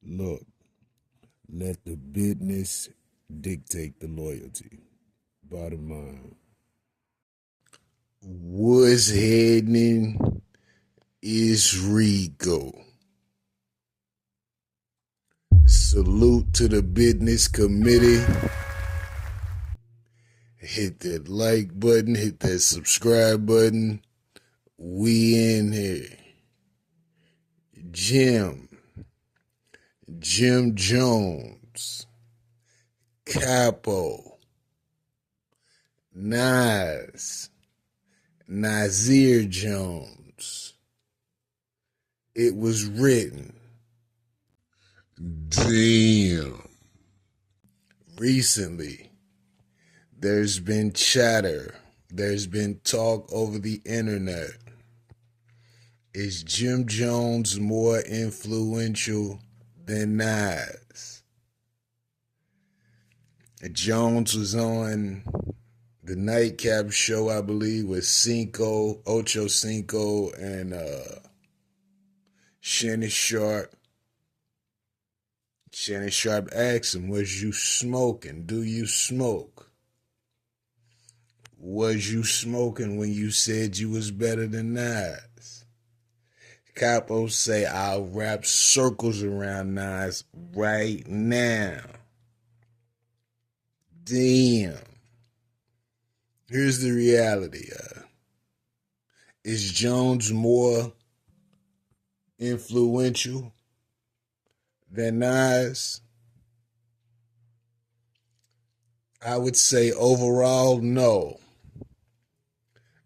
Look, let the business dictate the loyalty. Bottom line. What's happening is Rico. Salute to the business committee. Hit that like button, hit that subscribe button. We in here. Jim Jones, Capo, Nazir Jones. It was written. Damn. Recently, there's been chatter, there's been talk over the internet. Is Jim Jones more influential than Nas? Jones was on the nightcap show, I believe, with Ocho Cinco, and Shannon Sharp. Shannon Sharp asked him, was you smoking? Do you smoke? Was you smoking when you said you was better than Nas? Capo say, I'll wrap circles around Nas right now. Damn. Here's the reality. Is Jones more influential than Nas? I would say overall, no.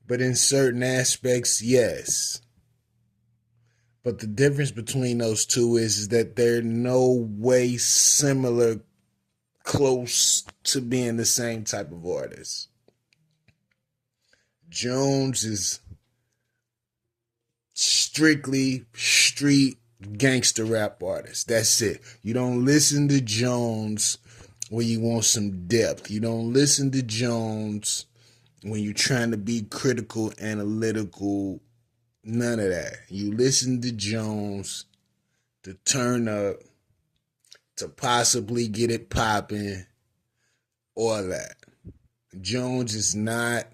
But in certain aspects, yes. But the difference between those two is that they're no way similar, close to being the same type of artist. Jones is strictly street gangster rap artist. That's it. You don't listen to Jones when you want some depth. You don't listen to Jones when you're trying to be critical, analytical, none of that. You listen to Jones to turn up, to possibly get it popping, all that. Jones is not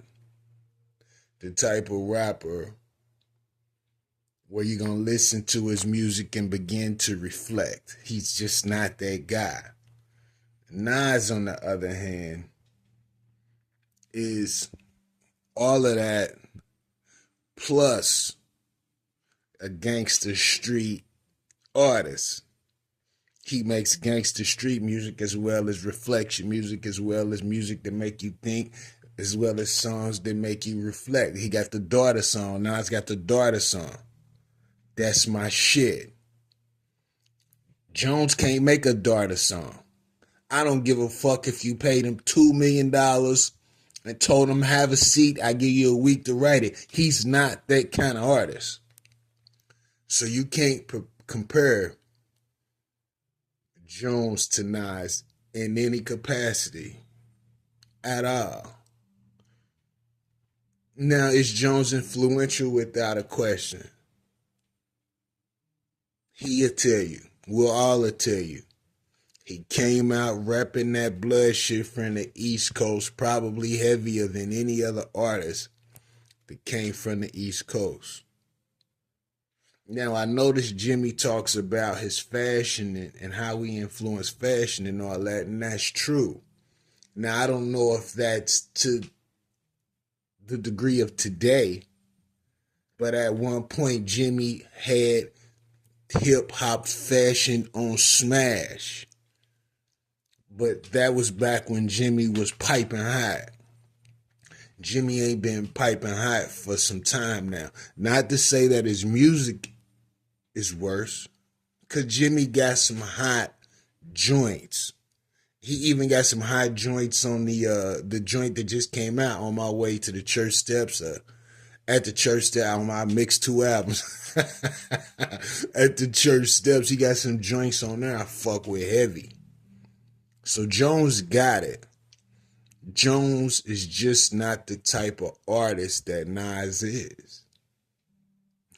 the type of rapper where you're going to listen to his music and begin to reflect. He's just not that guy. Nas, on the other hand, is all of that plus a gangster street artist. He makes gangster street music as well as reflection music, as well as music that make you think, as well as songs that make you reflect. He got the Daughter song. Nas got the Daughter song. That's my shit. Jones can't make a Daughter song. I don't give a fuck if you paid him $2 million and told him, have a seat, I give you a week to write it. He's not that kind of artist. So you can't compare Jones to Nas in any capacity at all. Now, is Jones influential? Without a question. He'll tell you. We'll all tell you. He came out repping that blood shit from the East Coast, probably heavier than any other artist that came from the East Coast. Now, I noticed Jimmy talks about his fashion and how he influenced fashion and all that, and that's true. Now, I don't know if that's to the degree of today, but at one point, Jimmy had hip-hop fashion on Smash. But that was back when Jimmy was piping hot. Jimmy ain't been piping hot for some time now. Not to say that his music is worse, because Jimmy got some hot joints. He even got some hot joints on the joint that just came out on my way to the church steps. At the church steps, I mixed 2 albums. At the church steps, he got some joints on there I fuck with heavy. So Jones got it. Jones is just not the type of artist that Nas is.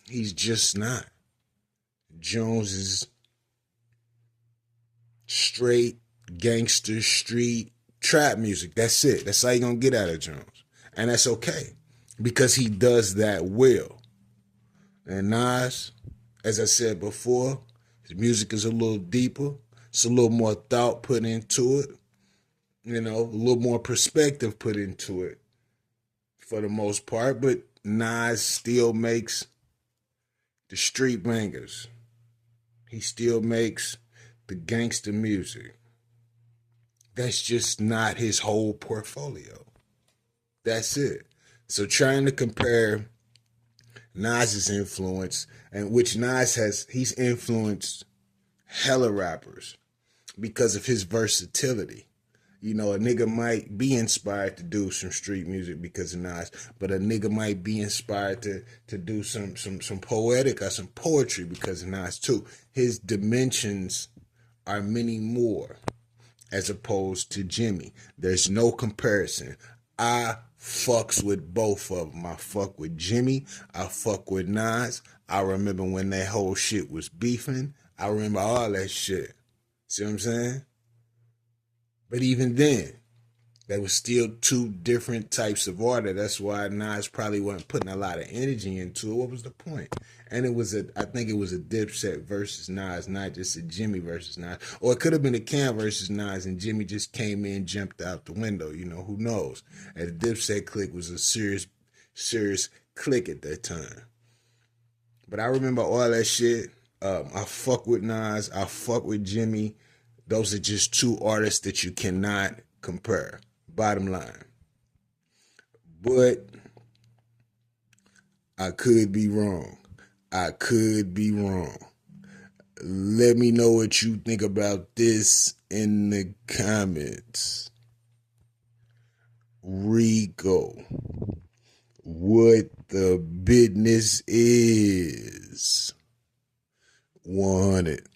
He's just not. Jones is straight gangster street trap music. That's it. That's all you're gonna get out of Jones. And that's okay. Because he does that well. And Nas, as I said before, his music is a little deeper. It's a little more thought put into it. You know, a little more perspective put into it for the most part. But Nas still makes the street bangers. He still makes the gangster music. That's just not his whole portfolio. That's it. So trying to compare Nas's influence, and which Nas has, he's influenced hella rappers because of his versatility. You know, a nigga might be inspired to do some street music because of Nas, but a nigga might be inspired to do some poetic or some poetry because of Nas too. His dimensions are many more as opposed to Jimmy. There's no comparison. I fucks with both of them. I fuck with Jimmy. I fuck with Nas. I remember when that whole shit was beefing. I remember all that shit. See what I'm saying? But even then, there was still two different types of order. That's why Nas probably wasn't putting a lot of energy into it. What was the point? And I think it was a Dipset versus Nas, not just a Jimmy versus Nas. Or it could have been a Cam versus Nas and Jimmy just came in, jumped out the window. You know, who knows? And the Dipset clique was a serious clique at that time. But I remember all that shit. I fuck with Nas. I fuck with Jimmy. Those are just two artists that you cannot compare. Bottom line. But I could be wrong. I could be wrong. Let me know what you think about this in the comments. Rico, what the business is. Want it.